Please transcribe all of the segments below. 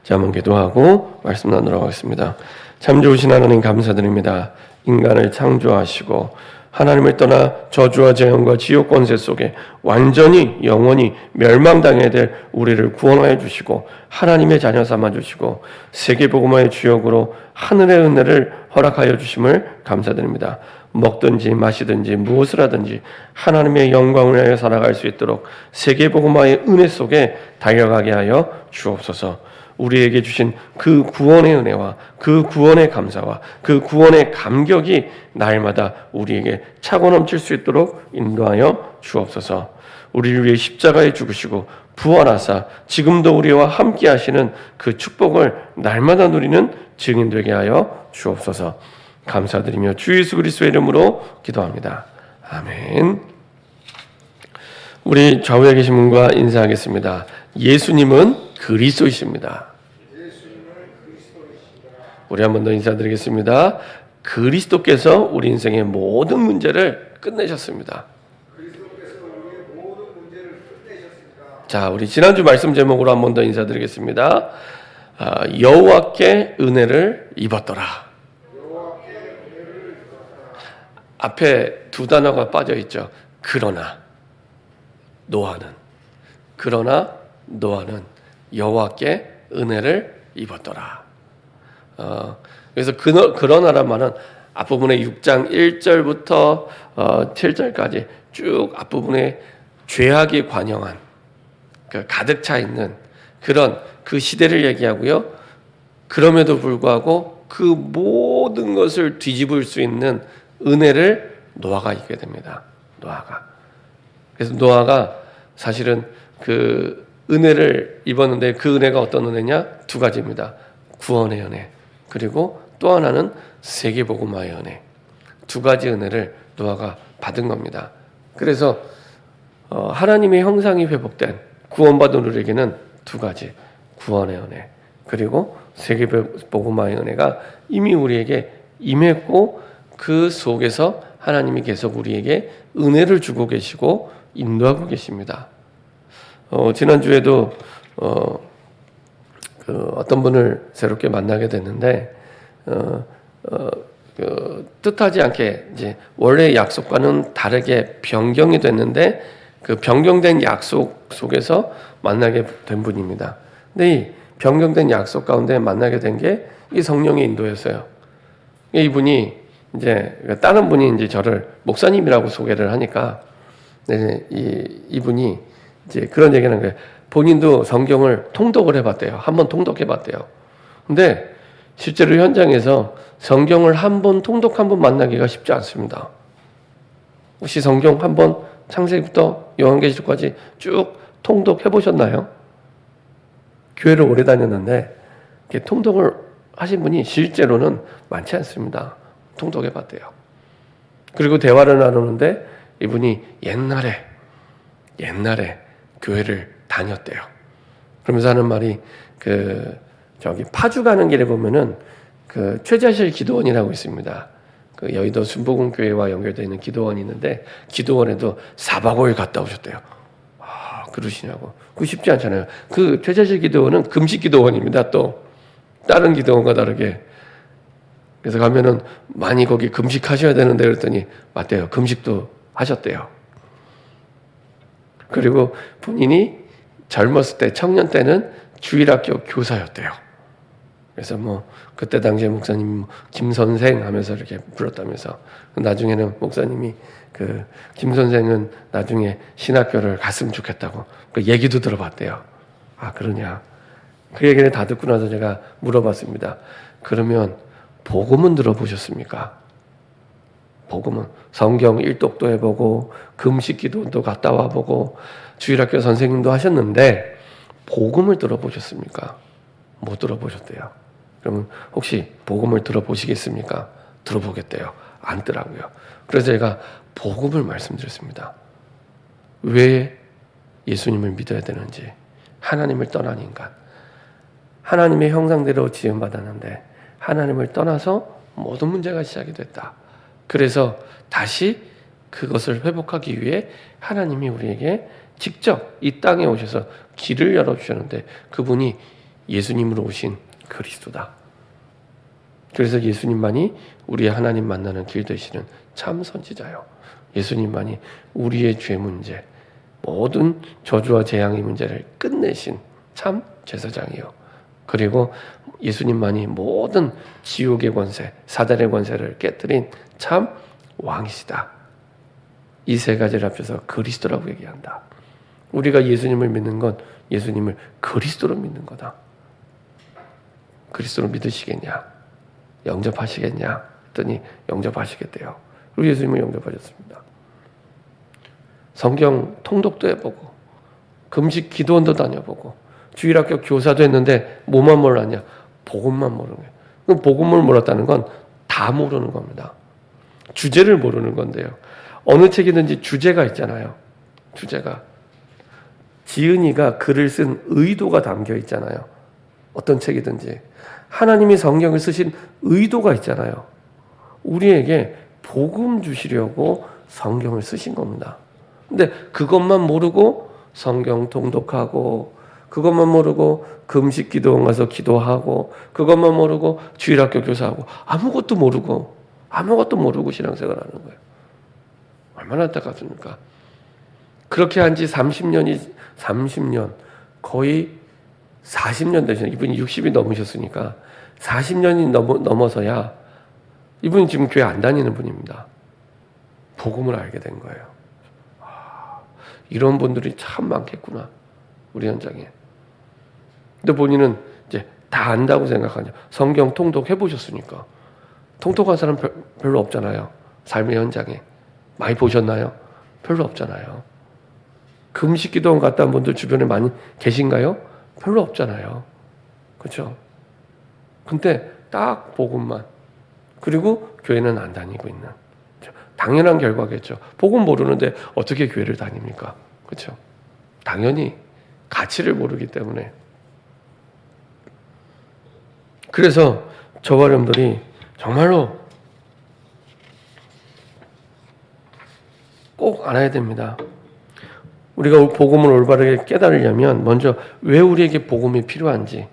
자, 한번 기도하고 말씀 나누도록 하겠습니다. 참 좋으신 하나님 감사드립니다. 인간을 창조하시고 하나님을 떠나 저주와 재앙과 지옥 권세 속에 완전히 영원히 멸망당해야 될 우리를 구원하여 주시고 하나님의 자녀 삼아 주시고 세계복음화의 주역으로 하늘의 은혜를 허락하여 주심을 감사드립니다. 먹든지 마시든지 무엇을 하든지 하나님의 영광을 위하여 살아갈 수 있도록 세계복음화의 은혜 속에 달려가게 하여 주옵소서. 우리에게 주신 그 구원의 은혜와 그 구원의 감사와 그 구원의 감격이 날마다 우리에게 차고 넘칠 수 있도록 인도하여 주옵소서. 우리를 위해 십자가에 죽으시고 부활하사 지금도 우리와 함께 하시는 그 축복을 날마다 누리는 증인 되게 하여 주옵소서. 감사드리며 주 예수 그리스도의 이름으로 기도합니다. 아멘. 우리 좌우에 계신 분과 인사하겠습니다. 예수님은 그리스도이십니다. 우리 한 번 더 인사드리겠습니다. 그리스도께서 우리 인생의 모든 문제를 끝내셨습니다. 자, 우리 지난주 말씀 제목으로 한 번 더 인사드리겠습니다. 여호와께 은혜를 입었더라. 앞에 두 단어가 빠져 있죠. 그러나 노아는 여호와께 은혜를 입었더라. 그래서 그러나란 말은 앞부분에 6장 1절부터 7절까지 쭉 앞부분에 죄악이 관영한 가득 차 있는 그런 그 시대를 얘기하고요. 그럼에도 불구하고 그 모든 것을 뒤집을 수 있는 은혜를 노아가 입게 됩니다. 그래서 노아가 사실은 그 은혜를 입었는데 그 은혜가 어떤 은혜냐? 두 가지입니다. 구원의 은혜 그리고 또 하나는 세계복음화의 은혜. 두 가지 은혜를 노아가 받은 겁니다. 그래서 하나님의 형상이 회복된 구원받은 우리에게는 두 가지 구원의 은혜 그리고 세계복음화의 은혜가 이미 우리에게 임했고 그 속에서 하나님이 계속 우리에게 은혜를 주고 계시고 인도하고 계십니다. 지난주에도 어떤 분을 새롭게 만나게 됐는데 뜻하지 않게 이제 원래 약속과는 다르게 변경이 됐는데 그 변경된 약속 속에서 만나게 된 분입니다. 근데 이 변경된 약속 가운데 만나게 된 게 이 성령의 인도였어요. 이분이 이제 다른 분이 이제 저를 목사님이라고 소개를 하니까 이분이 이제 그런 얘기하는 거예요. 본인도 성경을 통독을 해봤대요. 한번 통독해봤대요. 근데 실제로 현장에서 성경을 한 번 통독 한 번 만나기가 쉽지 않습니다. 혹시 성경 한 번 창세기부터 요한계시록까지 쭉 통독해 보셨나요? 교회를 오래 다녔는데 이렇게 통독을 하신 분이 실제로는 많지 않습니다. 통독해 봤대요. 그리고 대화를 나누는데 이분이 옛날에 교회를 다녔대요. 그러면서 하는 말이 저기 파주 가는 길에 보면은 그 최자실 기도원이라고 있습니다. 그 여의도 순복음교회와 연결되어 있는 기도원이 있는데 기도원에도 4박 5일 갔다 오셨대요. 그러시냐고. 그거 쉽지 않잖아요. 그 최자실 기도원은 금식 기도원입니다. 또 다른 기도원과 다르게. 그래서 가면은 많이 거기 금식하셔야 되는데 그랬더니 맞대요. 금식도 하셨대요. 그리고 본인이 젊었을 때 청년 때는 주일학교 교사였대요. 그래서 뭐 그때 당시에 목사님이 김 선생 하면서 이렇게 불렀다면서 나중에는 목사님이 그 김 선생은 나중에 신학교를 갔으면 좋겠다고 그 얘기도 들어봤대요. 그러냐? 그 얘기를 다 듣고 나서 제가 물어봤습니다. 그러면 복음은 들어보셨습니까? 복음은 성경 일독도 해보고 금식 기도도 갔다 와보고 주일학교 선생님도 하셨는데 복음을 들어보셨습니까? 못 들어보셨대요. 그러면 혹시 복음을 들어보시겠습니까? 들어보겠대요. 않더라고요. 그래서 제가 복음을 말씀드렸습니다. 왜 예수님을 믿어야 되는지. 하나님을 떠난 인간. 하나님의 형상대로 지음받았는데 하나님을 떠나서 모든 문제가 시작이 됐다. 그래서 다시 그것을 회복하기 위해 하나님이 우리에게 직접 이 땅에 오셔서 길을 열어주셨는데 그분이 예수님으로 오신 그리스도다. 그래서 예수님만이 우리의 하나님 만나는 길 되시는 참 선지자요. 예수님만이 우리의 죄 문제, 모든 저주와 재앙의 문제를 끝내신 참 제사장이요. 그리고 예수님만이 모든 지옥의 권세, 사단의 권세를 깨뜨린 참 왕이시다. 이 세 가지를 합쳐서 그리스도라고 얘기한다. 우리가 예수님을 믿는 건 예수님을 그리스도로 믿는 거다. 그리스도로 믿으시겠냐? 영접하시겠냐? 했더니 영접하시겠대요. 그리고 예수님을 영접하셨습니다. 성경 통독도 해보고 금식 기도원도 다녀보고 주일학교 교사도 했는데 뭐만 몰랐냐? 복음만 모르는 거예요. 그럼 복음을 몰랐다는 건 다 모르는 겁니다. 주제를 모르는 건데요. 어느 책이든지 주제가 있잖아요. 주제가. 지은이가 글을 쓴 의도가 담겨 있잖아요. 어떤 책이든지. 하나님이 성경을 쓰신 의도가 있잖아요. 우리에게 복음 주시려고 성경을 쓰신 겁니다. 근데 그것만 모르고 성경 통독하고 그것만 모르고 금식 기도원 가서 기도하고 그것만 모르고 주일학교 교사하고 아무것도 모르고 신앙생활 하는 거예요. 얼마나 안타깝습니까? 그렇게 한 지 30년 거의 40년 되셨어요. 이분이 60이 넘으셨으니까 40년이 넘어서야 이분이 지금 교회 안 다니는 분입니다. 복음을 알게 된 거예요. 이런 분들이 참 많겠구나. 우리 현장에. 근데 본인은 이제 다 안다고 생각하냐. 성경 통독 해보셨으니까. 통독한 사람 별로 없잖아요. 삶의 현장에. 많이 보셨나요? 별로 없잖아요. 금식 기도원 갔다 온 분들 주변에 많이 계신가요? 별로 없잖아요. 그렇죠? 근데 딱 복음만. 그리고 교회는 안 다니고 있는. 당연한 결과겠죠. 복음 모르는데 어떻게 교회를 다닙니까? 그렇죠? 당연히 가치를 모르기 때문에. 그래서 저와 여러분들이 정말로 꼭 알아야 됩니다. 우리가 복음을 올바르게 깨달으려면 먼저 왜 우리에게 복음이 필요한지,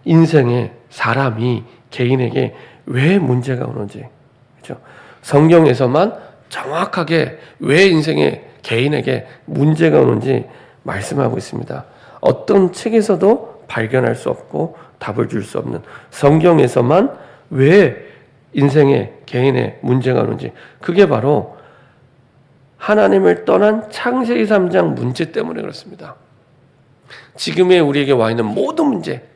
인생에 사람이 개인에게 왜 문제가 오는지, 그렇죠? 성경에서만 정확하게 왜 인생에 개인에게 문제가 오는지 말씀하고 있습니다. 어떤 책에서도 발견할 수 없고 답을 줄 수 없는 성경에서만 왜 인생에 개인의 문제가 오는지, 그게 바로 하나님을 떠난 창세기 3장 문제 때문에 그렇습니다. 지금의 우리에게 와 있는 모든 문제,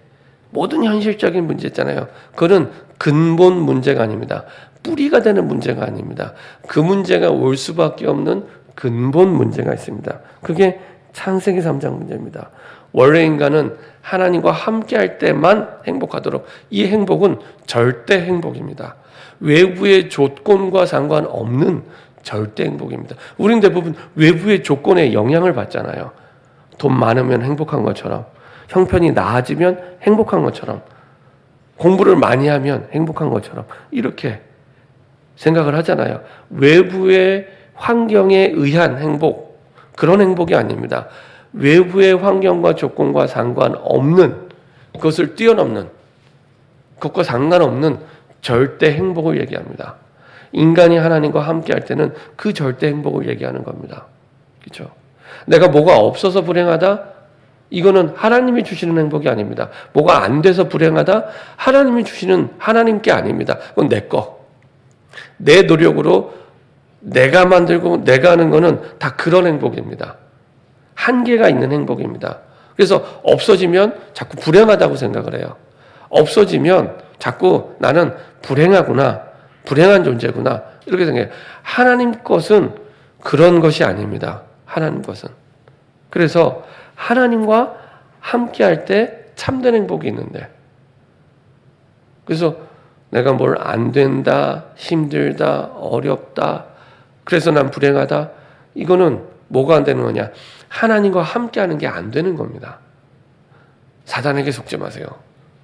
모든 현실적인 문제 있잖아요. 그거는 근본 문제가 아닙니다. 뿌리가 되는 문제가 아닙니다. 그 문제가 올 수밖에 없는 근본 문제가 있습니다. 그게 창세기 3장 문제입니다. 원래 인간은 하나님과 함께할 때만 행복하도록, 이 행복은 절대 행복입니다. 외부의 조건과 상관없는 절대 행복입니다. 우리는 대부분 외부의 조건에 영향을 받잖아요. 돈 많으면 행복한 것처럼, 형편이 나아지면 행복한 것처럼, 공부를 많이 하면 행복한 것처럼 이렇게 생각을 하잖아요. 외부의 환경에 의한 행복, 그런 행복이 아닙니다. 외부의 환경과 조건과 상관없는, 그것을 뛰어넘는, 그것과 상관없는 절대 행복을 얘기합니다. 인간이 하나님과 함께 할 때는 그 절대 행복을 얘기하는 겁니다. 그렇죠? 내가 뭐가 없어서 불행하다? 이거는 하나님이 주시는 행복이 아닙니다. 뭐가 안 돼서 불행하다? 하나님이 주시는, 하나님께 아닙니다. 그건 내 거. 내 노력으로 내가 만들고 내가 하는 거는 다 그런 행복입니다. 한계가 있는 행복입니다. 그래서 없어지면 자꾸 불행하다고 생각을 해요. 없어지면 자꾸 나는 불행하구나, 불행한 존재구나, 이렇게 생각해요. 하나님 것은 그런 것이 아닙니다. 하나님 것은. 그래서 하나님과 함께 할 때 참된 행복이 있는데, 그래서 내가 뭘 안 된다, 힘들다, 어렵다, 그래서 난 불행하다, 이거는 뭐가 안 되는 거냐? 하나님과 함께 하는 게 안 되는 겁니다. 사단에게 속지 마세요.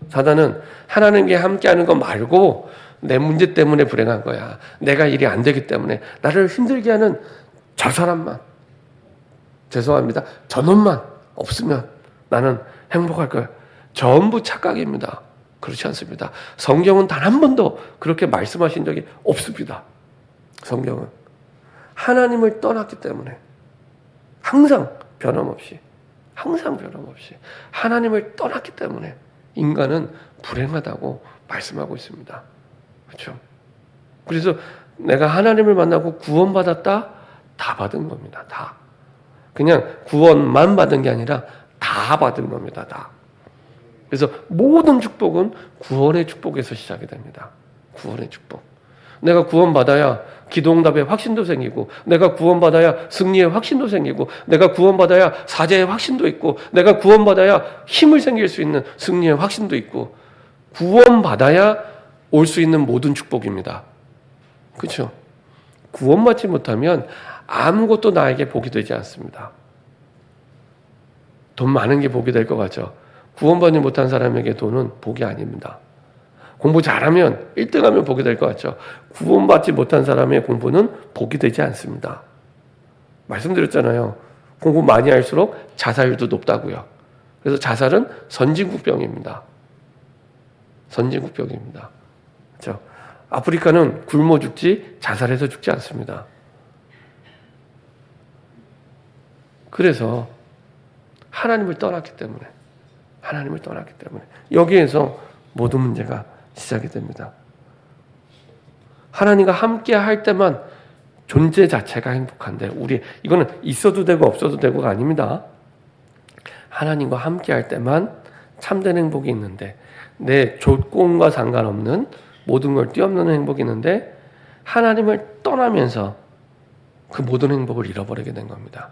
사단은 하나님께 함께 하는 거 말고 내 문제 때문에 불행한 거야, 내가 일이 안 되기 때문에, 나를 힘들게 하는 저 사람만, 죄송합니다, 저놈만 없으면 나는 행복할 거야. 전부 착각입니다. 그렇지 않습니다. 성경은 단 한 번도 그렇게 말씀하신 적이 없습니다. 성경은 하나님을 떠났기 때문에 항상 변함없이 하나님을 떠났기 때문에 인간은 불행하다고 말씀하고 있습니다. 그렇죠? 그래서 내가 하나님을 만나고 구원받았다? 다 받은 겁니다. 다. 그냥 구원만 받은 게 아니라 다 받은 겁니다. 다. 그래서 모든 축복은 구원의 축복에서 시작이 됩니다. 구원의 축복. 내가 구원받아야 기도응답의 확신도 생기고, 내가 구원받아야 승리의 확신도 생기고, 내가 구원받아야 사제의 확신도 있고, 내가 구원받아야 힘을 생길 수 있는 승리의 확신도 있고, 구원받아야 올 수 있는 모든 축복입니다. 그렇죠? 구원받지 못하면 아무것도 나에게 복이 되지 않습니다. 돈 많은 게 복이 될 것 같죠? 구원받지 못한 사람에게 돈은 복이 아닙니다. 공부 잘하면 1등하면 복이 될 것 같죠? 구원받지 못한 사람의 공부는 복이 되지 않습니다. 말씀드렸잖아요. 공부 많이 할수록 자살률도 높다고요. 그래서 자살은 선진국병입니다. 선진국병입니다. 그렇죠? 아프리카는 굶어 죽지 자살해서 죽지 않습니다. 그래서 하나님을 떠났기 때문에 여기에서 모든 문제가 시작이 됩니다. 하나님과 함께 할 때만 존재 자체가 행복한데, 이거는 있어도 되고 없어도 되고가 아닙니다. 하나님과 함께 할 때만 참된 행복이 있는데, 내 조건과 상관없는 모든 걸 뛰어넘는 행복이 있는데, 하나님을 떠나면서 그 모든 행복을 잃어버리게 된 겁니다.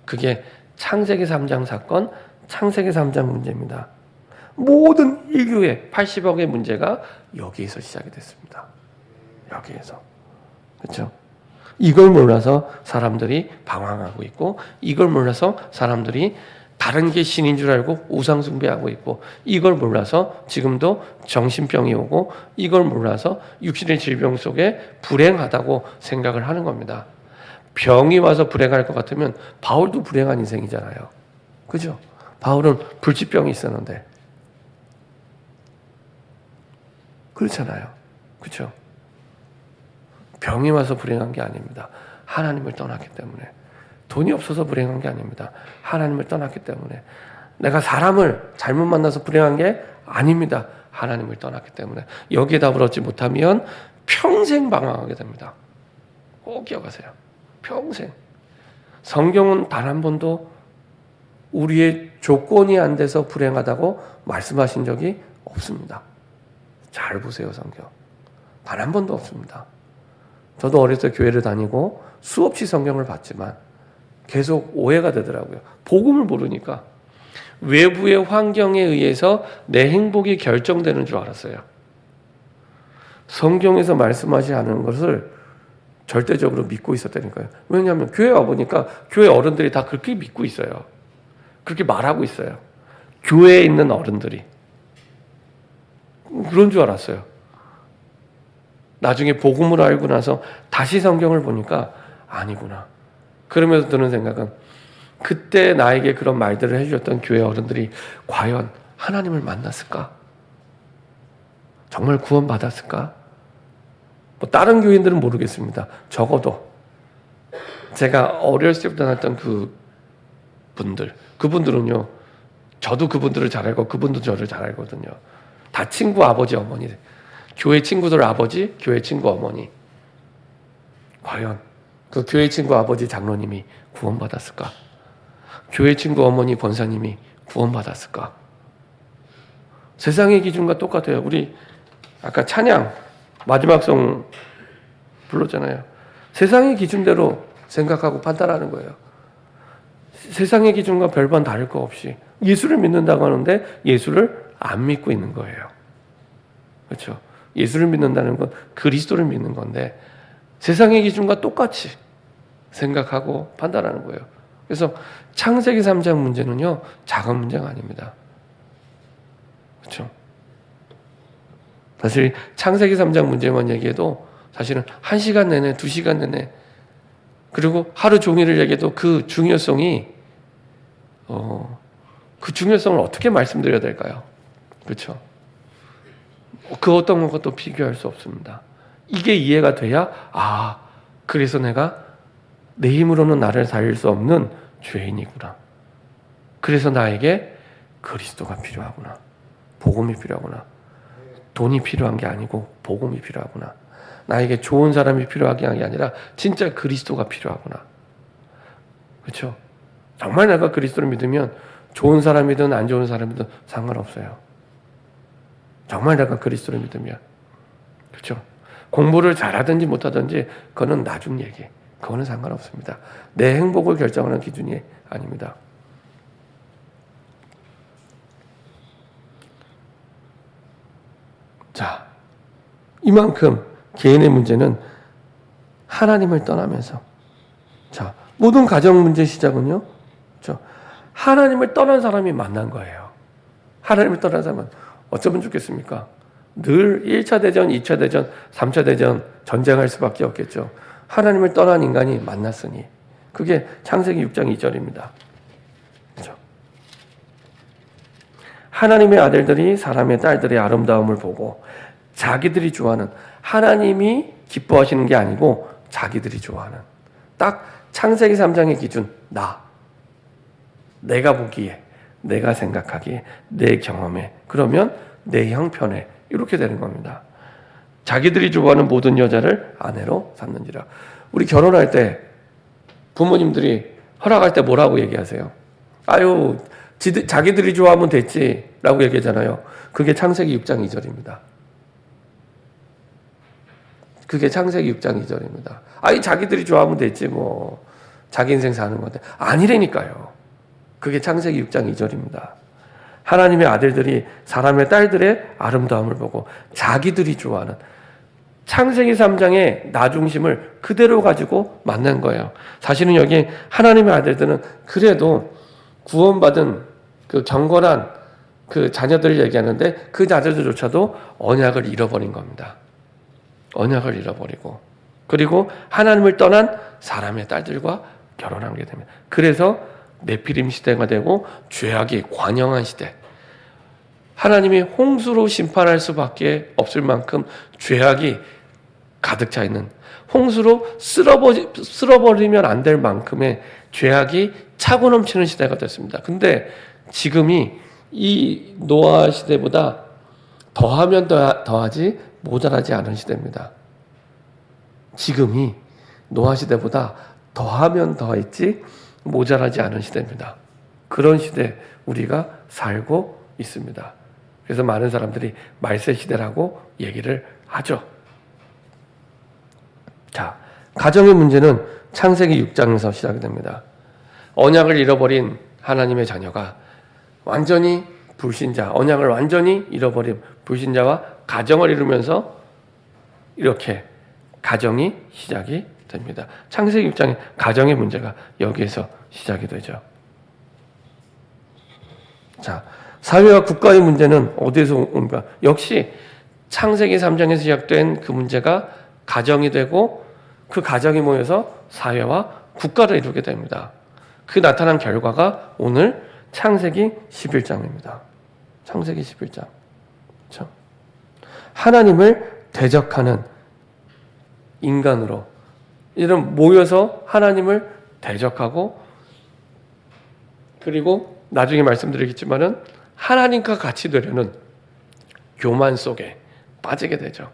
그게 창세기 3장 사건, 창세기 3장 문제입니다. 모든 인류의 80억의 문제가 여기에서 시작이 됐습니다. 여기에서. 그렇죠? 이걸 몰라서 사람들이 방황하고 있고, 이걸 몰라서 사람들이 다른 게 신인 줄 알고 우상 숭배하고 있고, 이걸 몰라서 지금도 정신병이 오고, 이걸 몰라서 육신의 질병 속에 불행하다고 생각을 하는 겁니다. 병이 와서 불행할 것 같으면 바울도 불행한 인생이잖아요. 그죠? 바울은 불치병이 있었는데. 그렇잖아요. 그렇죠? 병이 와서 불행한 게 아닙니다. 하나님을 떠났기 때문에. 돈이 없어서 불행한 게 아닙니다. 하나님을 떠났기 때문에. 내가 사람을 잘못 만나서 불행한 게 아닙니다. 하나님을 떠났기 때문에. 여기에 답을 얻지 못하면 평생 방황하게 됩니다. 꼭 기억하세요. 평생. 성경은 단 한 번도 우리의 조건이 안 돼서 불행하다고 말씀하신 적이 없습니다. 잘 보세요, 성경. 단 한 번도 없습니다. 저도 어릴 때 교회를 다니고 수없이 성경을 봤지만 계속 오해가 되더라고요. 복음을 모르니까 외부의 환경에 의해서 내 행복이 결정되는 줄 알았어요. 성경에서 말씀하지 않은 것을 절대적으로 믿고 있었다니까요. 왜냐하면 교회 와보니까 교회 어른들이 다 그렇게 믿고 있어요. 그렇게 말하고 있어요. 교회에 있는 어른들이. 그런 줄 알았어요. 나중에 복음을 알고 나서 다시 성경을 보니까 아니구나. 그러면서 드는 생각은, 그때 나에게 그런 말들을 해주셨던 교회 어른들이 과연 하나님을 만났을까? 정말 구원받았을까? 다른 교인들은 모르겠습니다. 적어도 제가 어렸을 때부터 만났던 그분들은요, 저도 그분들을 잘 알고 그분도 저를 잘 알거든요. 다 친구 아버지 어머니, 교회 친구들 아버지, 교회 친구 어머니. 과연 그 교회 친구 아버지 장로님이 구원받았을까? 교회 친구 어머니 권사님이 구원받았을까? 세상의 기준과 똑같아요. 우리 아까 찬양 마지막 송 불렀잖아요. 세상의 기준대로 생각하고 판단하는 거예요. 세상의 기준과 별반 다를 거 없이 예수를 믿는다고 하는데 예수를 안 믿고 있는 거예요. 그렇죠? 예수를 믿는다는 건 그리스도를 믿는 건데 세상의 기준과 똑같이 생각하고 판단하는 거예요. 그래서 창세기 3장 문제는요, 작은 문제가 아닙니다. 그렇죠? 사실 창세기 3장 문제만 얘기해도 사실은 1시간 내내, 2시간 내내, 그리고 하루 종일을 얘기해도 그 중요성이 그 중요성을 어떻게 말씀드려야 될까요? 그렇죠? 그 어떤 것도 비교할 수 없습니다. 이게 이해가 돼야 그래서 내가 내 힘으로는 나를 살릴 수 없는 죄인이구나. 그래서 나에게 그리스도가 필요하구나. 복음이 필요하구나. 돈이 필요한 게 아니고 복음이 필요하구나. 나에게 좋은 사람이 필요한 게 아니라 진짜 그리스도가 필요하구나. 그렇죠? 정말 내가 그리스도를 믿으면 좋은 사람이든 안 좋은 사람이든 상관없어요. 정말 내가 그리스도를 믿으면. 그렇죠? 공부를 잘하든지 못하든지 그거는 나중 얘기. 그거는 상관없습니다. 내 행복을 결정하는 기준이 아닙니다. 자, 이만큼 개인의 문제는 하나님을 떠나면서, 자, 모든 가정 문제 시작은요, 하나님을 떠난 사람이 만난 거예요. 하나님을 떠난 사람은 어쩌면 좋겠습니까? 늘 1차 대전, 2차 대전, 3차 대전 전쟁할 수밖에 없겠죠. 하나님을 떠난 인간이 만났으니 그게 창세기 6장 2절입니다. 그렇죠? 하나님의 아들들이 사람의 딸들의 아름다움을 보고 자기들이 좋아하는, 하나님이 기뻐하시는 게 아니고 자기들이 좋아하는, 딱 창세기 3장의 기준, 내가 보기에, 내가 생각하기에, 내 경험에, 그러면 내 형편에, 이렇게 되는 겁니다. 자기들이 좋아하는 모든 여자를 아내로 삼는지라. 우리 결혼할 때 부모님들이 허락할 때 뭐라고 얘기하세요? 자기들이 좋아하면 됐지 라고 얘기하잖아요. 그게 창세기 6장 2절입니다. 그게 창세기 6장 2절입니다. 자기들이 좋아하면 됐지 뭐 자기 인생 사는 건데, 아니라니까요. 그게 창세기 6장 2절입니다. 하나님의 아들들이 사람의 딸들의 아름다움을 보고 자기들이 좋아하는, 창세기 3장의 나 중심을 그대로 가지고 만난 거예요. 사실은 여기 하나님의 아들들은 그래도 구원받은 그 경건한 그 자녀들을 얘기하는데, 그 자녀들조차도 언약을 잃어버린 겁니다. 언약을 잃어버리고, 그리고 하나님을 떠난 사람의 딸들과 결혼하게 됩니다. 그래서 네피림 시대가 되고 죄악이 관영한 시대, 하나님이 홍수로 심판할 수밖에 없을 만큼 죄악이 가득 차 있는, 홍수로 쓸어버리면 안 될 만큼의 죄악이 차고 넘치는 시대가 됐습니다. 근데 지금이 이 노아 시대보다 더하면 더하지 모자라지 않은 시대입니다. 지금이 노아 시대보다 더하면 더했지 모자라지 않은 시대입니다. 그런 시대 우리가 살고 있습니다. 그래서 많은 사람들이 말세 시대라고 얘기를 하죠. 자, 가정의 문제는 창세기 6장에서 시작이 됩니다. 언약을 잃어버린 하나님의 자녀가 완전히 불신자, 언약을 완전히 잃어버린 불신자와 가정을 이루면서 이렇게 가정이 시작이 됩니다. 창세기 6장의 가정의 문제가 여기에서 시작이 되죠. 자, 사회와 국가의 문제는 어디에서 옵니까? 역시 창세기 3장에서 시작된 그 문제가 가정이 되고, 그 가정이 모여서 사회와 국가를 이루게 됩니다. 그 나타난 결과가 오늘 창세기 11장입니다. 창세기 11장. 그렇죠? 하나님을 대적하는 인간으로, 이런 모여서 하나님을 대적하고, 그리고 나중에 말씀드리겠지만은 하나님과 같이 되려는 교만 속에 빠지게 되죠.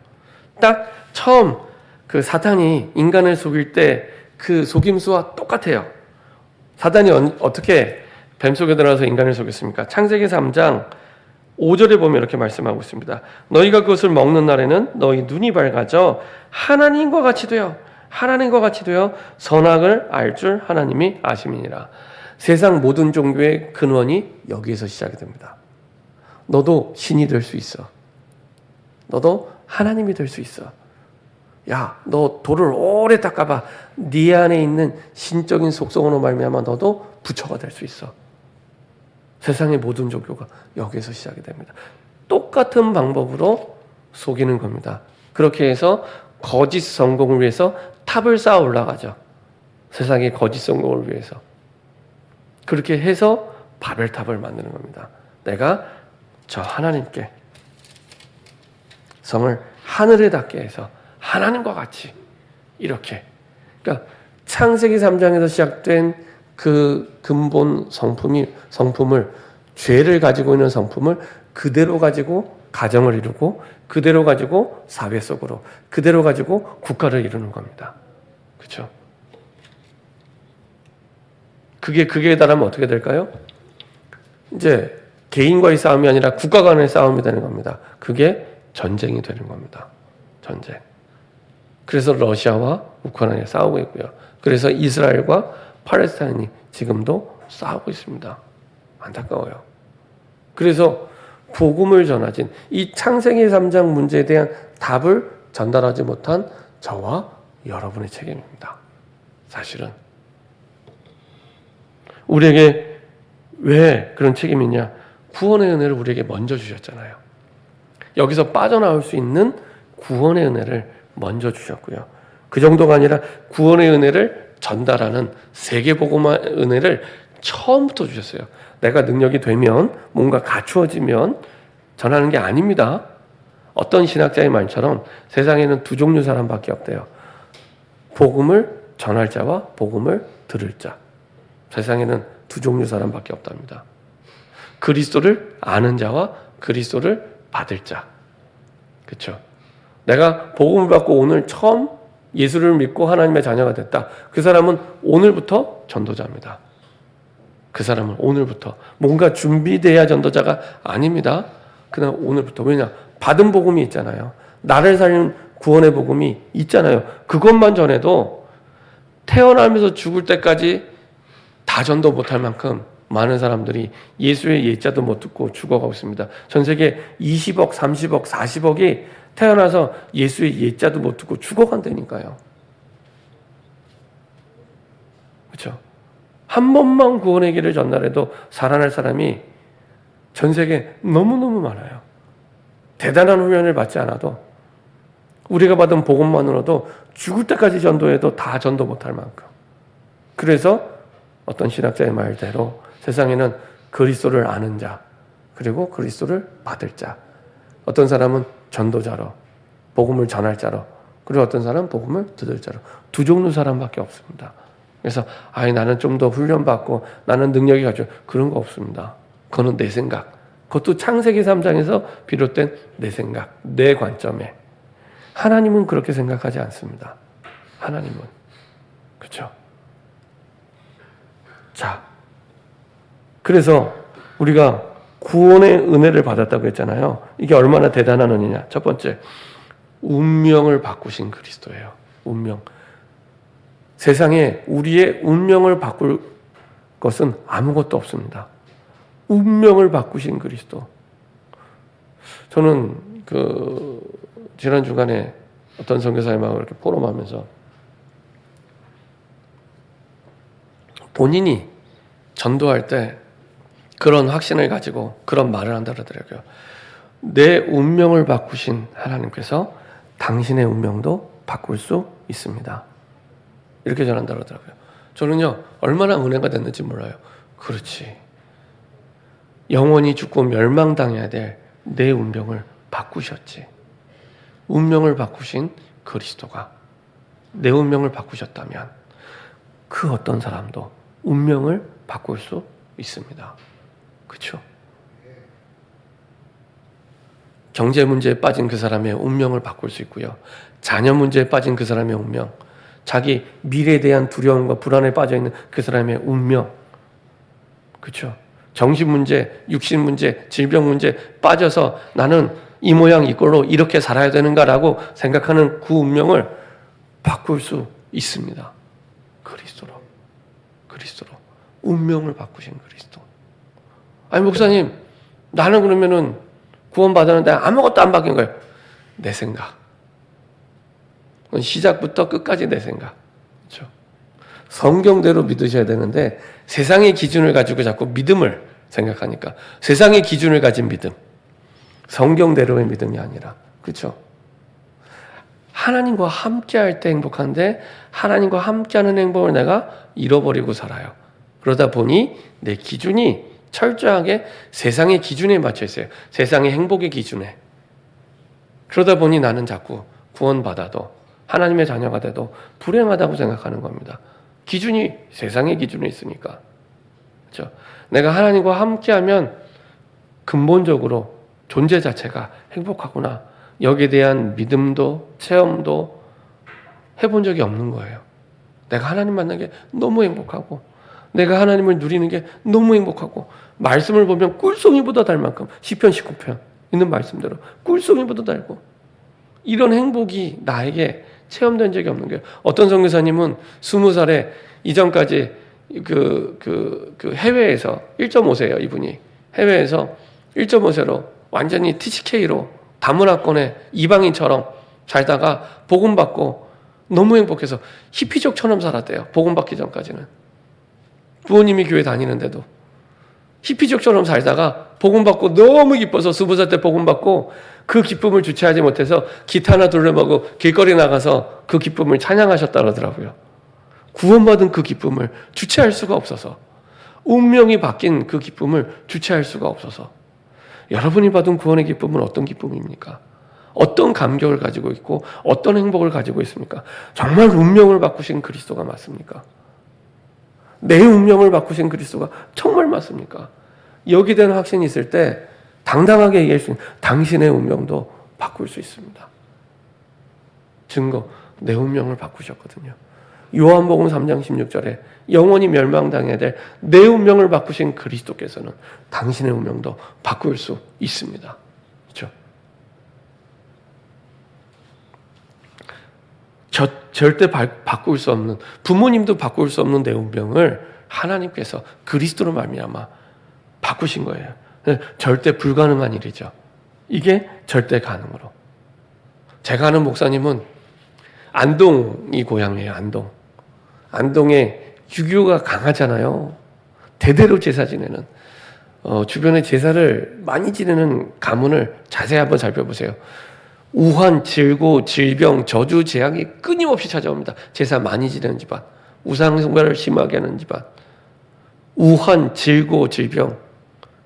딱 처음 그 사탄이 인간을 속일 때 그 속임수와 똑같아요. 사탄이 어떻게 뱀 속에 들어가서 인간을 속였습니까? 창세기 3장 5절에 보면 이렇게 말씀하고 있습니다. 너희가 그것을 먹는 날에는 너희 눈이 밝아져 하나님과 같이 되어 선악을 알 줄 하나님이 아심이니라. 세상 모든 종교의 근원이 여기에서 시작이 됩니다. 너도 신이 될 수 있어. 너도 하나님이 될 수 있어. 야, 너 돌을 오래 닦아봐. 네 안에 있는 신적인 속성으로 말미암아 너도 부처가 될 수 있어. 세상의 모든 종교가 여기에서 시작이 됩니다. 똑같은 방법으로 속이는 겁니다. 그렇게 해서 거짓 성공을 위해서 탑을 쌓아 올라가죠. 세상의 거짓 성공을 위해서. 그렇게 해서 바벨탑을 만드는 겁니다. 내가 저 하나님께 성을 하늘에 닿게 해서 하나님과 같이 이렇게, 그러니까 창세기 3장에서 시작된 그 근본 성품을, 죄를 가지고 있는 성품을 그대로 가지고 가정을 이루고, 그대로 가지고 사회 속으로, 그대로 가지고 국가를 이루는 겁니다. 그렇죠? 그게 달하면 어떻게 될까요? 이제 개인과의 싸움이 아니라 국가 간의 싸움이 되는 겁니다. 그게 전쟁이 되는 겁니다. 전쟁. 그래서 러시아와 우크라이나가 싸우고 있고요. 그래서 이스라엘과 팔레스타인이 지금도 싸우고 있습니다. 안타까워요. 그래서 복음을 전하진, 이 창세기 3장 문제에 대한 답을 전달하지 못한 저와 여러분의 책임입니다. 사실은. 우리에게 왜 그런 책임이 있냐? 구원의 은혜를 우리에게 먼저 주셨잖아요. 여기서 빠져나올 수 있는 구원의 은혜를 먼저 주셨고요. 그 정도가 아니라 구원의 은혜를 전달하는 세계복음의 은혜를 처음부터 주셨어요. 내가 능력이 되면, 뭔가 갖추어지면 전하는 게 아닙니다. 어떤 신학자의 말처럼 세상에는 두 종류 사람밖에 없대요. 복음을 전할 자와 복음을 들을 자. 세상에는 두 종류 사람밖에 없답니다. 그리스도를 아는 자와 그리스도를 받을 자. 그렇죠? 내가 복음을 받고 오늘 처음 예수를 믿고 하나님의 자녀가 됐다. 그 사람은 오늘부터 전도자입니다. 그 사람은 오늘부터. 뭔가 준비돼야 전도자가 아닙니다. 그냥 오늘부터. 왜냐? 받은 복음이 있잖아요. 나를 살리는 구원의 복음이 있잖아요. 그것만 전해도 태어나면서 죽을 때까지 다 전도 못할 만큼 많은 사람들이 예수의 예자도 못 듣고 죽어가고 있습니다. 전 세계 20억, 30억, 40억이 태어나서 예수의 예자도 못 듣고 죽어간다니까요. 그렇죠? 한 번만 구원의 길을 전달해도 살아날 사람이 전 세계에 너무너무 많아요. 대단한 훈련을 받지 않아도, 우리가 받은 복음만으로도 죽을 때까지 전도해도 다 전도 못할 만큼. 그래서 어떤 신학자의 말대로 세상에는 그리스도를 아는 자, 그리고 그리스도를 받을 자. 어떤 사람은 전도자로, 복음을 전할 자로, 그리고 어떤 사람은 복음을 들을 자로. 두 종류 사람밖에 없습니다. 그래서 나는 좀 더 훈련받고 나는 능력이 갖춰, 그런 거 없습니다. 그거는 내 생각. 그것도 창세기 3장에서 비롯된 내 생각, 내 관점에. 하나님은 그렇게 생각하지 않습니다. 하나님은. 그렇죠? 자, 그래서 우리가 구원의 은혜를 받았다고 했잖아요. 이게 얼마나 대단한 은혜냐. 첫 번째, 운명을 바꾸신 그리스도예요. 운명. 세상에 우리의 운명을 바꿀 것은 아무것도 없습니다. 운명을 바꾸신 그리스도. 저는 지난 주간에 어떤 선교사님하고 이렇게 포럼하면서 본인이 전도할 때 그런 확신을 가지고 그런 말을 한다 그러더라고요. 내 운명을 바꾸신 하나님께서 당신의 운명도 바꿀 수 있습니다. 이렇게 전한다 그러더라고요. 저는요, 얼마나 은혜가 됐는지 몰라요. 그렇지. 영원히 죽고 멸망당해야 될 내 운명을 바꾸셨지. 운명을 바꾸신 그리스도가 내 운명을 바꾸셨다면 그 어떤 사람도 운명을 바꿀 수 있습니다. 그렇죠? 경제 문제에 빠진 그 사람의 운명을 바꿀 수 있고요. 자녀 문제에 빠진 그 사람의 운명, 자기 미래에 대한 두려움과 불안에 빠져있는 그 사람의 운명, 그렇죠? 정신 문제, 육신 문제, 질병 문제 빠져서 나는 이 모양 이 꼴로 이렇게 살아야 되는가라고 생각하는 그 운명을 바꿀 수 있습니다. 그리스도로. 운명을 바꾸신 그리스도. 아니 목사님, 나는 그러면은 구원받았는데 아무것도 안 바뀐 거예요. 내 생각. 시작부터 끝까지 내 생각. 그렇죠? 성경대로 믿으셔야 되는데 세상의 기준을 가지고 자꾸 믿음을 생각하니까, 세상의 기준을 가진 믿음, 성경대로의 믿음이 아니라, 그렇죠? 하나님과 함께할 때 행복한데 하나님과 함께하는 행복을 내가 잃어버리고 살아요. 그러다 보니 내 기준이 철저하게 세상의 기준에 맞춰 있어요. 세상의 행복의 기준에. 그러다 보니 나는 자꾸 구원받아도 하나님의 자녀가 돼도 불행하다고 생각하는 겁니다. 기준이 세상의 기준에 있으니까. 그렇죠? 내가 하나님과 함께하면 근본적으로 존재 자체가 행복하구나. 여기에 대한 믿음도 체험도 해본 적이 없는 거예요. 내가 하나님 만난 게 너무 행복하고 내가 하나님을 누리는 게 너무 행복하고 말씀을 보면 꿀송이보다 달 만큼 시편 19편 있는 말씀대로 꿀송이보다 달고 이런 행복이 나에게 체험된 적이 없는 거예요. 어떤 선교사님은 20살에 이전까지 해외에서 1.5세예요, 이분이. 해외에서 1.5세로 완전히 TCK로 다문화권의 이방인처럼 살다가 복음받고 너무 행복해서 히피족처럼 살았대요. 복음받기 전까지는. 부모님이 교회 다니는데도 히피족처럼 살다가 복음받고 너무 기뻐서 20살 때 복음받고 그 기쁨을 주체하지 못해서 기타나 둘러보고 길거리 나가서 그 기쁨을 찬양하셨다 그러더라고요. 구원받은 그 기쁨을 주체할 수가 없어서, 운명이 바뀐 그 기쁨을 주체할 수가 없어서. 여러분이 받은 구원의 기쁨은 어떤 기쁨입니까? 어떤 감격을 가지고 있고 어떤 행복을 가지고 있습니까? 정말 운명을 바꾸신 그리스도가 맞습니까? 내 운명을 바꾸신 그리스도가 정말 맞습니까? 여기에 대한 확신이 있을 때 당당하게 얘기할 수 있는 당신의 운명도 바꿀 수 있습니다. 증거, 내 운명을 바꾸셨거든요. 요한복음 3장 16절에 영원히 멸망당해야 될 내 운명을 바꾸신 그리스도께서는 당신의 운명도 바꿀 수 있습니다. 그렇죠? 절대 바꿀 수 없는, 부모님도 바꿀 수 없는 내 운명을 하나님께서 그리스도로 말미암아 바꾸신 거예요. 절대 불가능한 일이죠. 이게 절대 가능으로. 제가 아는 목사님은 안동이 고향이에요. 안동에 유교가 강하잖아요. 대대로 제사 지내는, 주변에 제사를 많이 지내는 가문을 자세히 한번 살펴보세요. 우환, 질고, 질병, 저주, 재앙이 끊임없이 찾아옵니다. 제사 많이 지내는 집안, 우상숭배를 심하게 하는 집안, 우환, 질고, 질병,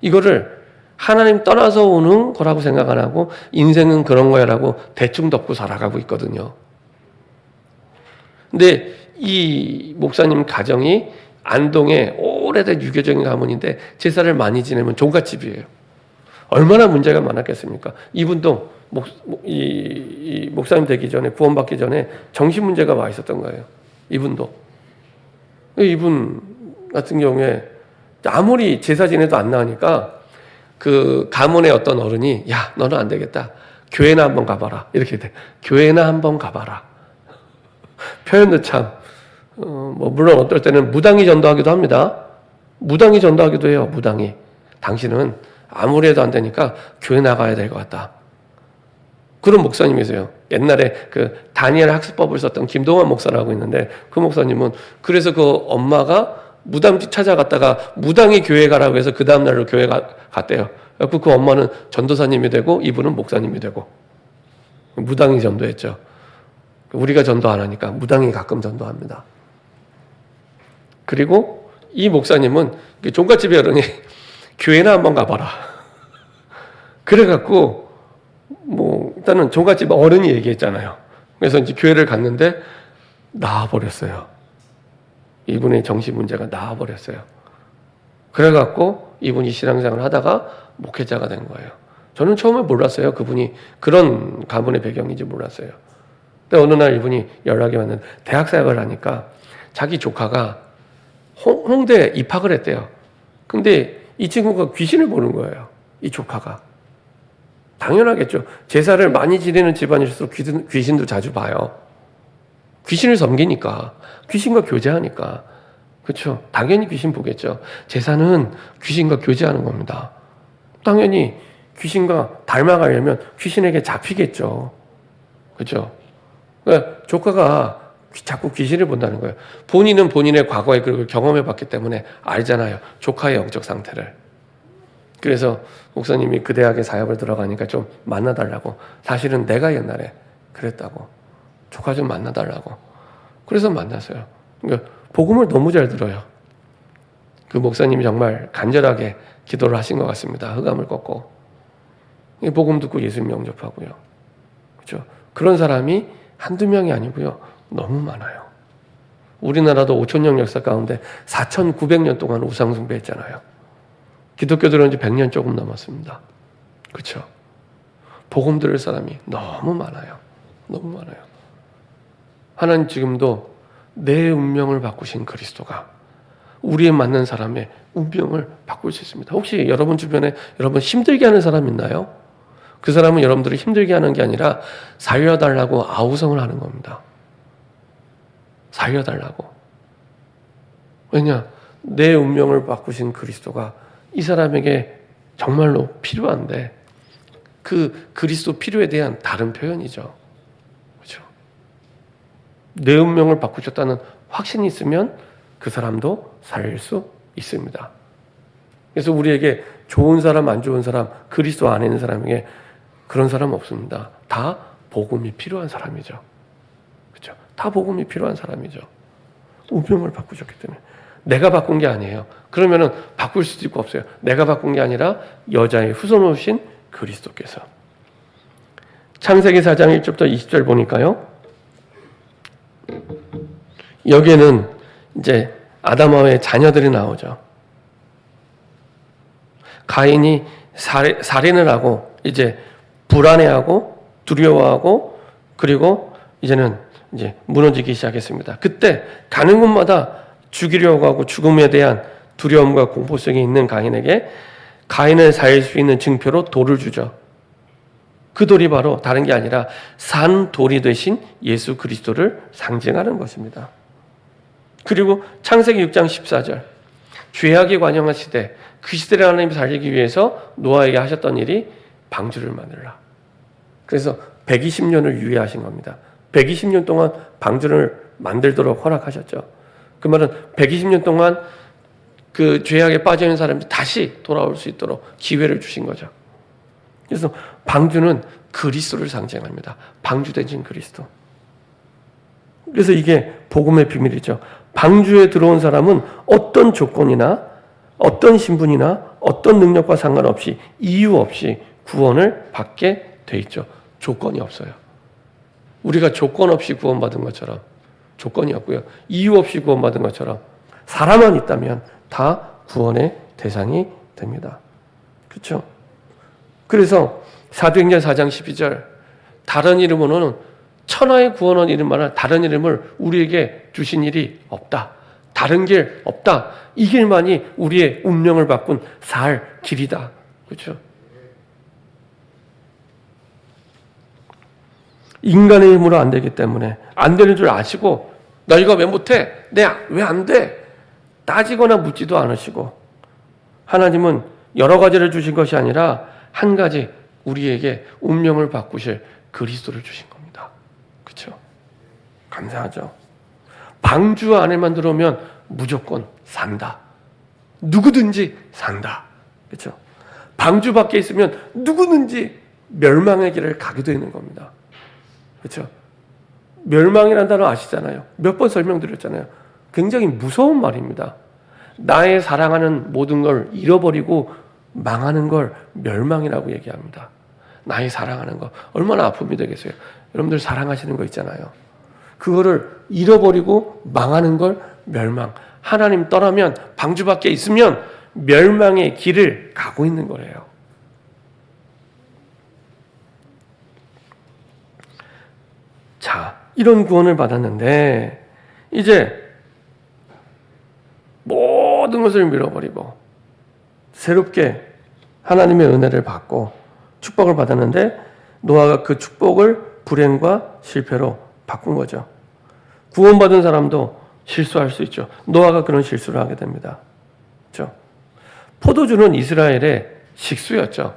이거를 하나님 떠나서 오는 거라고 생각 안 하고 인생은 그런 거야라고 대충 덮고 살아가고 있거든요. 근데 이 목사님 가정이 안동의 오래된 유교적인 가문인데 제사를 많이 지내면 종갓집이에요. 얼마나 문제가 많았겠습니까? 이분도 이 목사님 되기 전에, 구원받기 전에 정신 문제가 와 있었던 거예요. 이분 같은 경우에 아무리 제사 지내도 안 나으니까 그 가문의 어떤 어른이, 야, 너는 안 되겠다. 교회나 한번 가봐라. 이렇게 돼. 교회나 한번 가봐라. 표현도 참, 물론 어떨 때는 무당이 전도하기도 합니다. 무당이 전도하기도 해요. 무당이. 당신은 아무리 해도 안 되니까 교회 나가야 될 것 같다. 그런 목사님이세요. 옛날에 그 다니엘 학습법을 썼던 김동환 목사라고 있는데, 그 목사님은 그래서 그 엄마가 무당집 찾아갔다가 무당이 교회 가라고 해서 그 다음날로 교회 갔대요. 그 엄마는 전도사님이 되고 이분은 목사님이 되고, 무당이 전도했죠. 우리가 전도 안 하니까 무당이 가끔 전도합니다. 그리고 이 목사님은 종갓집의 어른이 교회나 한번 가봐라. 그래갖고 일단은 종갓집 어른이 얘기했잖아요. 그래서 이제 교회를 갔는데 나아버렸어요. 이분의 정신 문제가 나아버렸어요. 그래갖고 이분이 신앙생활을 하다가 목회자가 된 거예요. 저는 처음에 몰랐어요. 그분이 그런 가문의 배경인지 몰랐어요. 근데 어느 날 이분이 연락이 왔는데, 대학 생활을 하니까 자기 조카가 홍대에 입학을 했대요. 근데 이 친구가 귀신을 보는 거예요. 이 조카가. 당연하겠죠. 제사를 많이 지내는 집안일수록 귀신도 자주 봐요. 귀신을 섬기니까, 귀신과 교제하니까. 그렇죠. 당연히 귀신 보겠죠. 제사는 귀신과 교제하는 겁니다. 당연히 귀신과 닮아가려면 귀신에게 잡히겠죠. 그렇죠. 그러니까 조카가 자꾸 귀신을 본다는 거예요. 본인은 본인의 과거에 그걸 경험해봤기 때문에 알잖아요. 조카의 영적 상태를. 그래서 목사님이 그 대학에 사역을 들어가니까 좀 만나달라고. 사실은 내가 옛날에 그랬다고. 조카 좀 만나달라고. 그래서 만났어요. 그러니까 복음을 너무 잘 들어요. 그 목사님이 정말 간절하게 기도를 하신 것 같습니다. 흑암을 꺾고 복음 듣고 예수님 영접하고요. 그렇죠? 그런 사람이 한두 명이 아니고요. 너무 많아요. 우리나라도 5,000년 역사 가운데 4,900년 동안 우상 숭배했잖아요. 기독교들은 이제 100년 조금 넘었습니다. 그렇죠? 복음 들을 사람이 너무 많아요. 너무 많아요. 하나님 지금도 내 운명을 바꾸신 그리스도가 우리에 맞는 사람의 운명을 바꿀 수 있습니다. 혹시 여러분 주변에 여러분 힘들게 하는 사람 있나요? 그 사람은 여러분들을 힘들게 하는 게 아니라 살려달라고 아우성을 하는 겁니다. 살려달라고. 왜냐? 내 운명을 바꾸신 그리스도가 이 사람에게 정말로 필요한데 그 그리스도 필요에 대한 다른 표현이죠. 그렇죠? 내 운명을 바꾸셨다는 확신이 있으면 그 사람도 살릴 수 있습니다. 그래서 우리에게 좋은 사람, 안 좋은 사람, 그리스도 안에 있는 사람에게 그런 사람 없습니다. 다 복음이 필요한 사람이죠. 그렇죠? 다 복음이 필요한 사람이죠. 운명을 바꾸셨기 때문에. 내가 바꾼 게 아니에요. 그러면은 바꿀 수도 있고 없어요. 내가 바꾼 게 아니라 여자의 후손 오신 그리스도께서. 창세기 4장 1절부터 20절 보니까요. 여기에는 이제 아담하와의 자녀들이 나오죠. 가인이 살인을 하고 이제 불안해하고 두려워하고 그리고 이제는 이제 무너지기 시작했습니다. 그때 가는 곳마다 죽이려고 하고 죽음에 대한 두려움과 공포성이 있는 가인에게 가인을 살릴 수 있는 증표로 돌을 주죠. 그 돌이 바로 다른 게 아니라 산 돌이 되신 예수 그리스도를 상징하는 것입니다. 그리고 창세기 6장 14절 죄악이 관영한 시대 그 시대를 하나님이 살리기 위해서 노아에게 하셨던 일이 방주를 만들라. 그래서 120년을 유예하신 겁니다. 120년 동안 방주를 만들도록 허락하셨죠. 그 말은 120년 동안 그 죄악에 빠져있는 사람들이 다시 돌아올 수 있도록 기회를 주신 거죠. 그래서 방주는 그리스도를 상징합니다. 방주 대신 그리스도. 그래서 이게 복음의 비밀이죠. 방주에 들어온 사람은 어떤 조건이나 어떤 신분이나 어떤 능력과 상관없이 이유 없이 구원을 받게 돼 있죠. 조건이 없어요. 우리가 조건 없이 구원받은 것처럼 조건이 없고요. 이유 없이 구원받은 것처럼 사람만 있다면 다 구원의 대상이 됩니다. 그렇죠? 그래서 사도행전 4장 12절 다른 이름으로는 천하의 구원원 이름만한 다른 이름을 우리에게 주신 일이 없다. 다른 길 없다. 이 길만이 우리의 운명을 바꾼 살 길이다. 그렇죠? 인간의 힘으로 안 되기 때문에 안 되는 줄 아시고 나 이거 왜 못해? 내가 왜 안 돼? 따지거나 묻지도 않으시고 하나님은 여러 가지를 주신 것이 아니라 한 가지 우리에게 운명을 바꾸실 그리스도를 주신 겁니다. 그렇죠? 감사하죠. 방주 안에만 들어오면 무조건 산다. 누구든지 산다. 그렇죠? 방주 밖에 있으면 누구든지 멸망의 길을 가게 되는 겁니다. 그렇죠? 멸망이라는 단어 아시잖아요. 몇 번 설명드렸잖아요. 굉장히 무서운 말입니다. 나의 사랑하는 모든 걸 잃어버리고 망하는 걸 멸망이라고 얘기합니다. 나의 사랑하는 거 얼마나 아픔이 되겠어요. 여러분들 사랑하시는 거 있잖아요. 그거를 잃어버리고 망하는 걸 멸망. 하나님 떠나면 방주 밖에 있으면 멸망의 길을 가고 있는 거예요. 자, 이런 구원을 받았는데 이제 모든 것을 밀어버리고 새롭게 하나님의 은혜를 받고 축복을 받았는데 노아가 그 축복을 불행과 실패로 바꾼 거죠. 구원받은 사람도 실수할 수 있죠. 노아가 그런 실수를 하게 됩니다. 그렇죠? 포도주는 이스라엘의 식수였죠.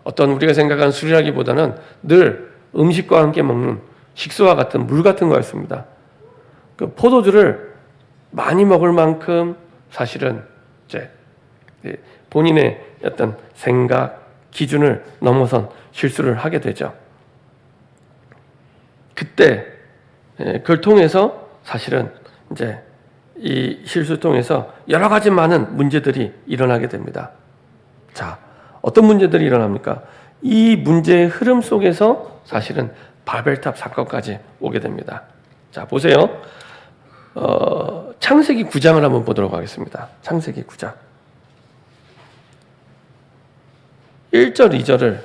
어떤 우리가 생각하는 술이라기보다는 늘 음식과 함께 먹는 식수와 같은 물 같은 거였습니다. 그 포도주를 많이 먹을 만큼 사실은 이제 본인의 어떤 생각, 기준을 넘어선 실수를 하게 되죠. 그때 그걸 통해서 사실은 이제 이 실수를 통해서 여러 가지 많은 문제들이 일어나게 됩니다. 자, 어떤 문제들이 일어납니까? 이 문제의 흐름 속에서 사실은 바벨탑 사건까지 오게 됩니다. 자, 보세요. 창세기 9장을 한번 보도록 하겠습니다. 창세기 9장 1절, 2절을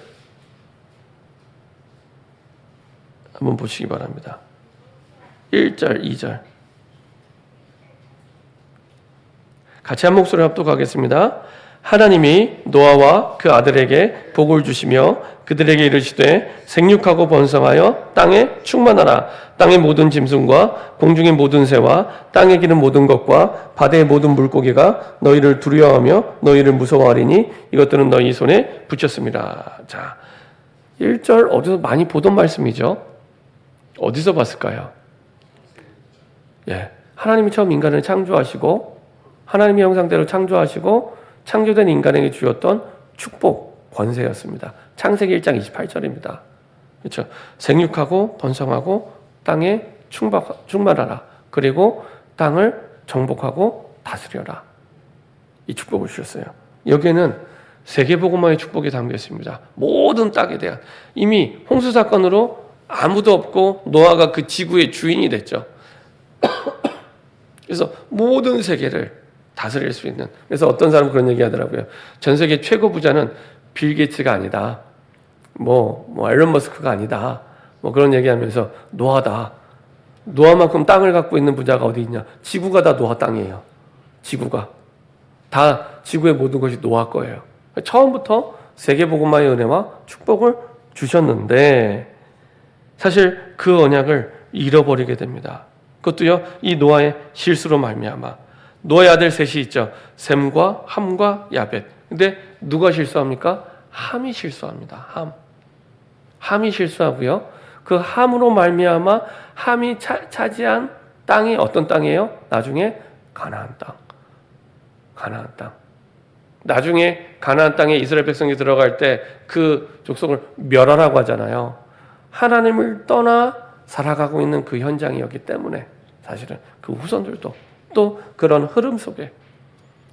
한번 보시기 바랍니다. 1절, 2절 같이 한 목소리 합독하겠습니다. 하나님이 노아와 그 아들에게 복을 주시며 그들에게 이르시되 생육하고 번성하여 땅에 충만하라. 땅의 모든 짐승과 공중의 모든 새와 땅에 기는 모든 것과 바다의 모든 물고기가 너희를 두려워하며 너희를 무서워하리니 이것들은 너희 손에 붙였습니다. 자, 1절 어디서 많이 보던 말씀이죠? 어디서 봤을까요? 예, 하나님이 처음 인간을 창조하시고 하나님의 형상대로 창조하시고 창조된 인간에게 주었던 축복, 권세였습니다. 창세기 1장 28절입니다. 그렇죠? 생육하고 번성하고 땅에 충만하라. 그리고 땅을 정복하고 다스려라. 이 축복을 주셨어요. 여기에는 세계복음화의 축복이 담겨 있습니다. 모든 땅에 대한. 이미 홍수 사건으로 아무도 없고 노아가 그 지구의 주인이 됐죠. 그래서 모든 세계를 다스릴 수 있는. 그래서 어떤 사람은 그런 얘기 하더라고요. 전 세계 최고 부자는 빌 게이츠가 아니다. 뭐 앨런 머스크가 아니다. 뭐 그런 얘기하면서 노아다. 노아만큼 땅을 갖고 있는 부자가 어디 있냐? 지구가 다 노아 땅이에요. 지구가 다 지구의 모든 것이 노아 거예요. 처음부터 세계복음화의 은혜와 축복을 주셨는데 사실 그 언약을 잃어버리게 됩니다. 그것도요, 이 노아의 실수로 말미암아. 노아의 아들 셋이 있죠. 셈과 함과 야벳. 근데 누가 실수합니까? 함이 실수합니다. 함이 실수하고요. 그 함으로 말미암아 함이 차지한 땅이 어떤 땅이에요? 나중에 가나안 땅. 나중에 가나안 땅에 이스라엘 백성이 들어갈 때 그 족속을 멸하라고 하잖아요. 하나님을 떠나 살아가고 있는 그 현장이었기 때문에 사실은 그 후손들도 또 그런 흐름 속에,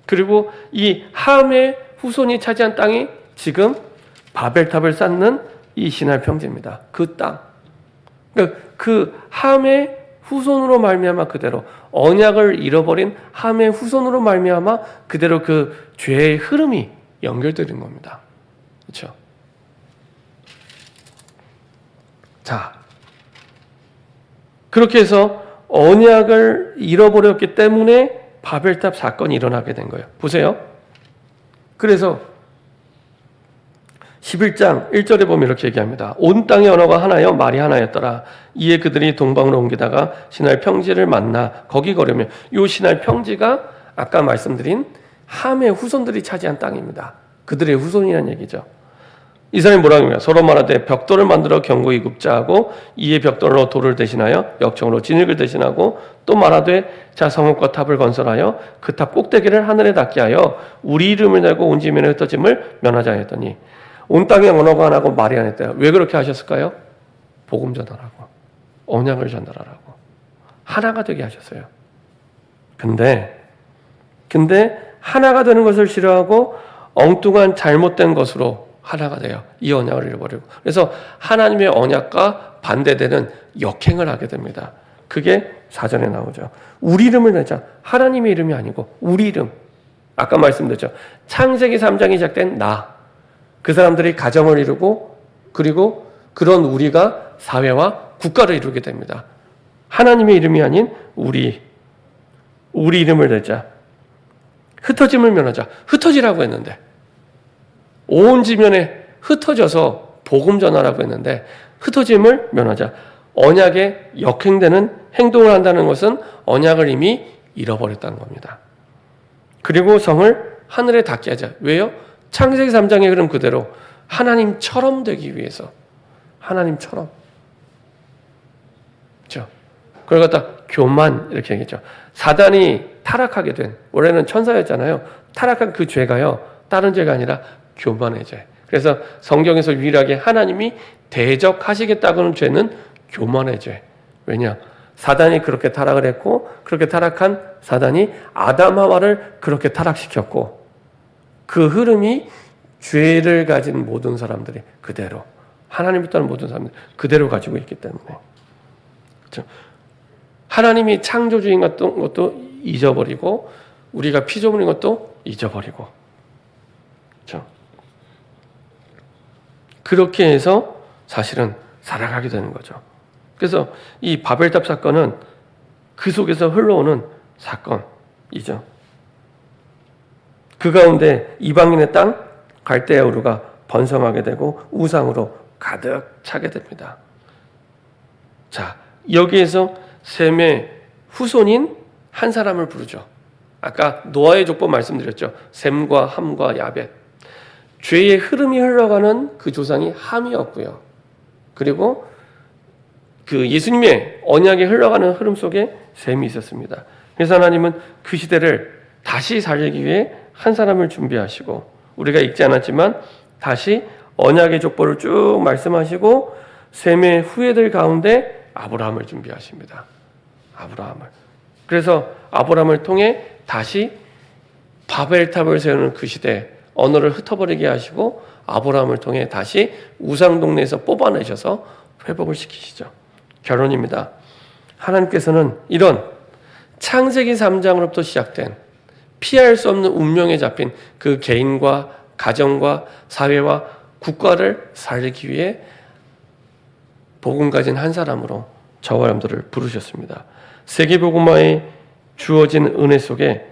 그리고 이 함의 후손이 차지한 땅이 지금 바벨탑을 쌓는 이 시날 평지입니다. 그 땅. 그러니까 그 함의 후손으로 말미암아 그대로 언약을 잃어버린 함의 후손으로 말미암아 그대로 그 죄의 흐름이 연결되는 겁니다. 그렇죠? 자, 그렇게 해서 언약을 잃어버렸기 때문에 바벨탑 사건이 일어나게 된 거예요. 보세요. 그래서 11장 1절에 보면 이렇게 얘기합니다. 온 땅의 언어가 하나여 말이 하나였더라. 이에 그들이 동방으로 옮기다가 시날 평지를 만나 거기 거르며, 이 시날 평지가 아까 말씀드린 함의 후손들이 차지한 땅입니다. 그들의 후손이라는 얘기죠. 이 사람이 뭐라고 합니까? 서로 말하되 벽돌을 만들어 견고히 굽자 하고 이에 벽돌로 돌을 대신하여 역청으로 진흙을 대신하고 또 말하되 자 성읍과 탑을 건설하여 그 탑 꼭대기를 하늘에 닿게 하여 우리 이름을 내고 온 지면에 흩어짐을 면하자 했더니 온 땅에 언어가 하나고 말이 안 했대요. 왜 그렇게 하셨을까요? 복음 전하라고, 언약을 전달하라고, 하나가 되게 하셨어요. 근데 하나가 되는 것을 싫어하고 엉뚱한 잘못된 것으로 하나가 돼요. 이 언약을 잃어버리고. 그래서 하나님의 언약과 반대되는 역행을 하게 됩니다. 그게 사전에 나오죠. 우리 이름을 내자. 하나님의 이름이 아니고 우리 이름. 아까 말씀드렸죠. 창세기 3장이 시작된 나. 그 사람들이 가정을 이루고 그리고 그런 우리가 사회와 국가를 이루게 됩니다. 하나님의 이름이 아닌 우리 이름을 내자. 흩어짐을 면하자. 흩어지라고 했는데 온 지면에 흩어져서 복음 전하라고 했는데 흩어짐을 면하자. 언약에 역행되는 행동을 한다는 것은 언약을 이미 잃어버렸다는 겁니다. 그리고 성을 하늘에 닿게 하자. 왜요? 창세기 3장의 흐름 그대로 하나님처럼 되기 위해서. 하나님처럼. 그렇죠? 그걸 갖다 교만 이렇게 얘기했죠. 사단이 타락하게 된, 원래는 천사였잖아요. 타락한 그 죄가요, 다른 죄가 아니라 교만의 죄. 그래서 성경에서 유일하게 하나님이 대적하시겠다고는 죄는 교만의 죄. 왜냐? 사단이 그렇게 타락을 했고 그렇게 타락한 사단이 아담 하와를 그렇게 타락시켰고 그 흐름이 죄를 가진 모든 사람들이 그대로, 하나님을 떠난 모든 사람들이 그대로 가지고 있기 때문에, 그렇죠? 하나님이 창조주인 것도 잊어버리고 우리가 피조물인 것도 잊어버리고, 그렇죠? 그렇게 해서 사실은 살아가게 되는 거죠. 그래서 이 바벨탑 사건은 그 속에서 흘러오는 사건이죠. 그 가운데 이방인의 땅 갈대아 우르가 번성하게 되고 우상으로 가득 차게 됩니다. 자, 여기에서 셈의 후손인 한 사람을 부르죠. 아까 노아의 족보 말씀드렸죠. 셈과 함과 야벳. 죄의 흐름이 흘러가는 그 조상이 함이었고요. 그리고 그 예수님의 언약에 흘러가는 흐름 속에 셈이 있었습니다. 그래서 하나님은 그 시대를 다시 살리기 위해 한 사람을 준비하시고, 우리가 읽지 않았지만 다시 언약의 족보를 쭉 말씀하시고 셈의 후예들 가운데 아브라함을 준비하십니다. 아브라함을. 그래서 아브라함을 통해 다시 바벨탑을 세우는 그 시대 언어를 흩어버리게 하시고 아브라함을 통해 다시 우상 동네에서 뽑아내셔서 회복을 시키시죠. 결론입니다. 하나님께서는 이런 창세기 3장으로부터 시작된 피할 수 없는 운명에 잡힌 그 개인과 가정과 사회와 국가를 살리기 위해 복음 가진 한 사람으로 저와 여러분들을 부르셨습니다. 세계복음화에 주어진 은혜 속에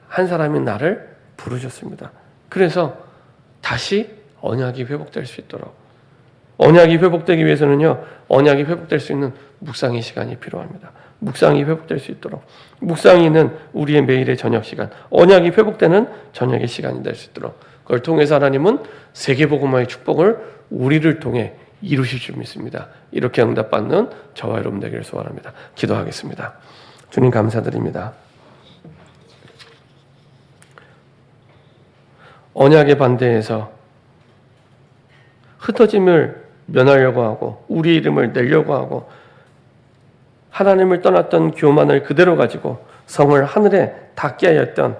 한 사람인 나를 부르셨습니다. 그래서 다시 언약이 회복될 수 있도록, 언약이 회복되기 위해서는요, 언약이 회복될 수 있는 묵상의 시간이 필요합니다. 묵상이 회복될 수 있도록, 묵상이 있는 우리의 매일의 저녁 시간, 언약이 회복되는 저녁의 시간이 될 수 있도록, 그걸 통해서 하나님은 세계복음화의 축복을 우리를 통해 이루실 줄 믿습니다. 이렇게 응답받는 저와 여러분 되기를 소원합니다. 기도하겠습니다. 주님 감사드립니다. 언약에 반대해서 흩어짐을 면하려고 하고 우리 이름을 내려고 하고 하나님을 떠났던 교만을 그대로 가지고 성을 하늘에 닿게 하였던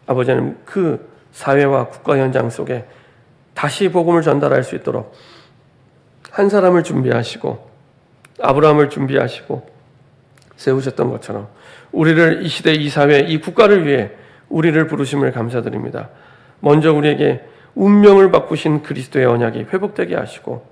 아버지는 그 사회와 국가 현장 속에 다시 복음을 전달할 수 있도록 한 사람을 준비하시고 아브라함을 준비하시고 세우셨던 것처럼 우리를 이 시대, 이 사회, 이 국가를 위해 우리를 부르심을 감사드립니다. 먼저 우리에게 운명을 바꾸신 그리스도의 언약이 회복되게 하시고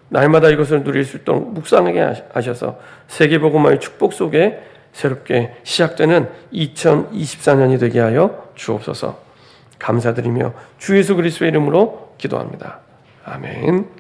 날마다 이것을 누릴 수 있도록 묵상하게 하셔서 세계복음화의 축복 속에 새롭게 시작되는 2024년이 되게 하여 주옵소서. 감사드리며 주 예수 그리스도의 이름으로 기도합니다. 아멘.